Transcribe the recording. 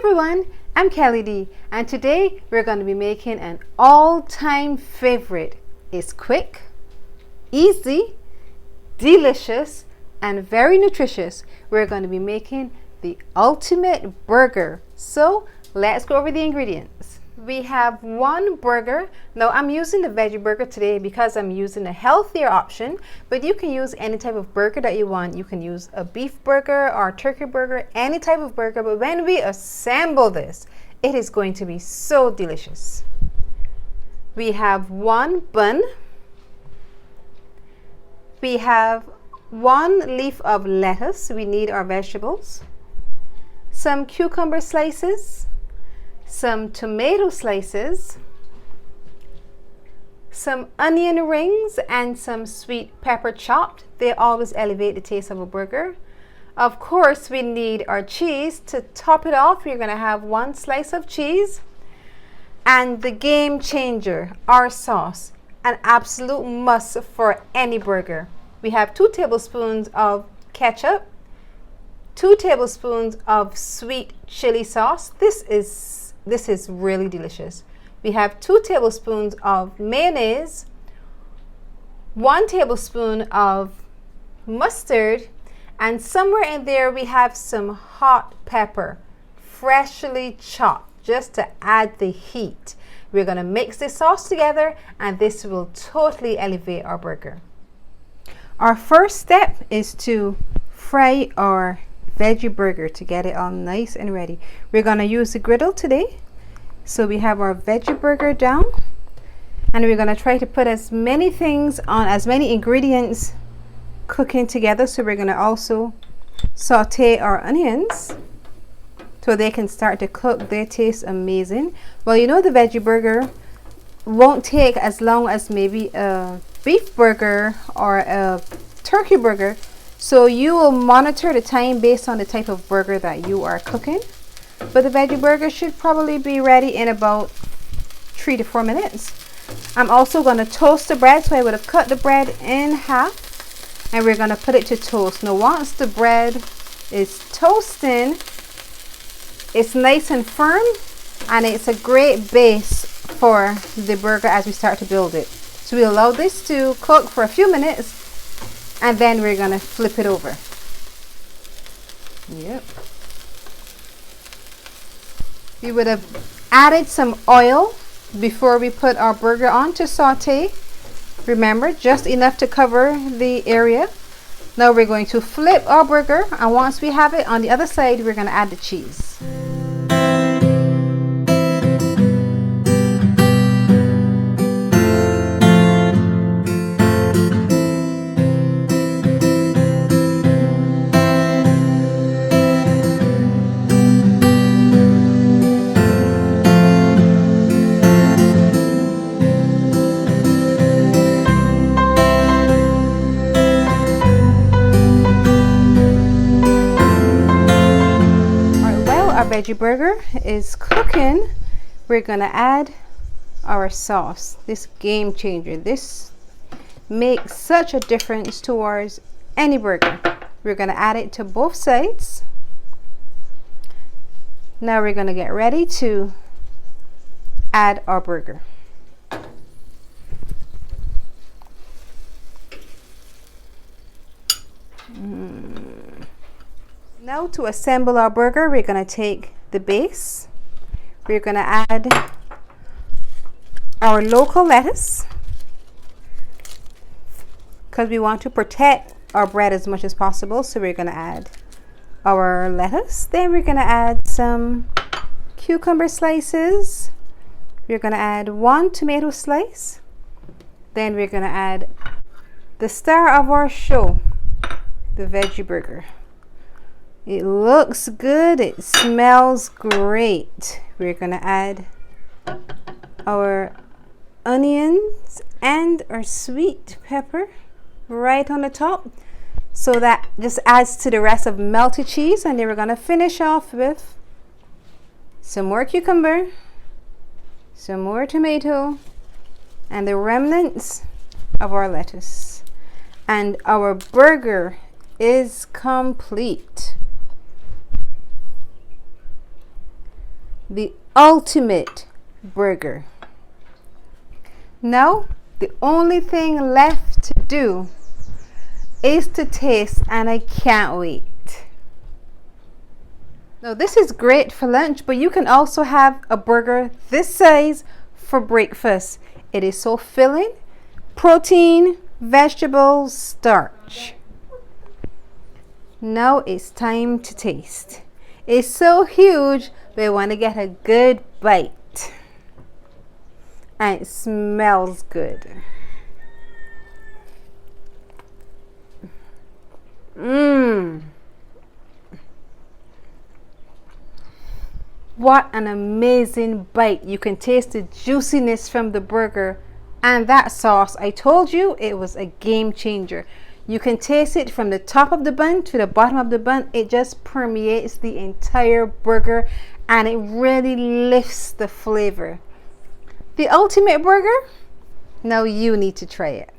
everyone, I'm Kelly D, and today we're going to be making an all-time favorite. It's quick, easy, delicious, and very nutritious. We're going to be making the ultimate burger. So let's go over the ingredients. We have one burger. Now I'm using the veggie burger today because I'm using a healthier option, but you can use any type of burger that you want. You can use a beef burger or a turkey burger, any type of burger, but when we assemble this, it is going to be so delicious. We have one bun. We have one leaf of lettuce. We need our vegetables. Some cucumber slices. Some tomato slices, some onion rings, and some sweet pepper chopped. They always elevate the taste of a burger. Of course, we need our cheese. To top it off, you're going to have one slice of cheese. And the game changer, our sauce, an absolute must for any burger. We have 2 tablespoons of ketchup, 2 tablespoons of sweet chili sauce. This is really delicious. We have 2 tablespoons of mayonnaise, 1 tablespoon of mustard, and somewhere in there we have some hot pepper, freshly chopped, just to add the heat. We're going to mix this sauce together, and this will totally elevate our burger. Our first step is to fry our veggie burger to get it all nice and ready. We're going to use the griddle today. So we have our veggie burger down, and we're going to try to put as many things on, as many ingredients cooking together. So we're going to also saute our onions so they can start to cook. They taste amazing. Well, you know, the veggie burger won't take as long as maybe a beef burger or a turkey burger. So you will monitor the time based on the type of burger that you are cooking. But the veggie burger should probably be ready in about 3 to 4 minutes. I'm also going to toast the bread. So I would have cut the bread in half, and we're going to put it to toast. Now once the bread is toasting, it's nice and firm, and it's a great base for the burger as we start to build it. So we'll allow this to cook for a few minutes, and then we're going to flip it over. Yep. We would have added some oil before we put our burger on to saute. Remember, just enough to cover the area. Now we're going to flip our burger, and once we have it on the other side, we're going to add the cheese. Veggie burger is cooking. We're gonna add our sauce. This game changer. This makes such a difference towards any burger. We're gonna add it to both sides. Now we're gonna get ready to add our burger. Now to assemble our burger, we're going to take the base. We're going to add our local lettuce because we want to protect our bread as much as possible. So we're going to add our lettuce. Then we're going to add some cucumber slices. We're going to add 1 tomato slice. Then we're going to add the star of our show, the veggie burger. It looks good. It smells great. We're going to add our onions and our sweet pepper right on the top. So that just adds to the rest of melted cheese. And then we're going to finish off with some more cucumber, some more tomato, and the remnants of our lettuce. And our burger is complete. the ultimate burger. Now, the only thing left to do is to taste, and I can't wait. Now, this is great for lunch, but you can also have a burger this size for breakfast. It is so filling. Protein, vegetables, starch. Now it's time to taste. It's so huge, but I want to get a good bite. And it smells good. Mmm. What an amazing bite. You can taste the juiciness from the burger and that sauce. I told you it was a game changer. You can taste it from the top of the bun to the bottom of the bun. It just permeates the entire burger and it really lifts the flavor. The ultimate burger? Now you need to try it.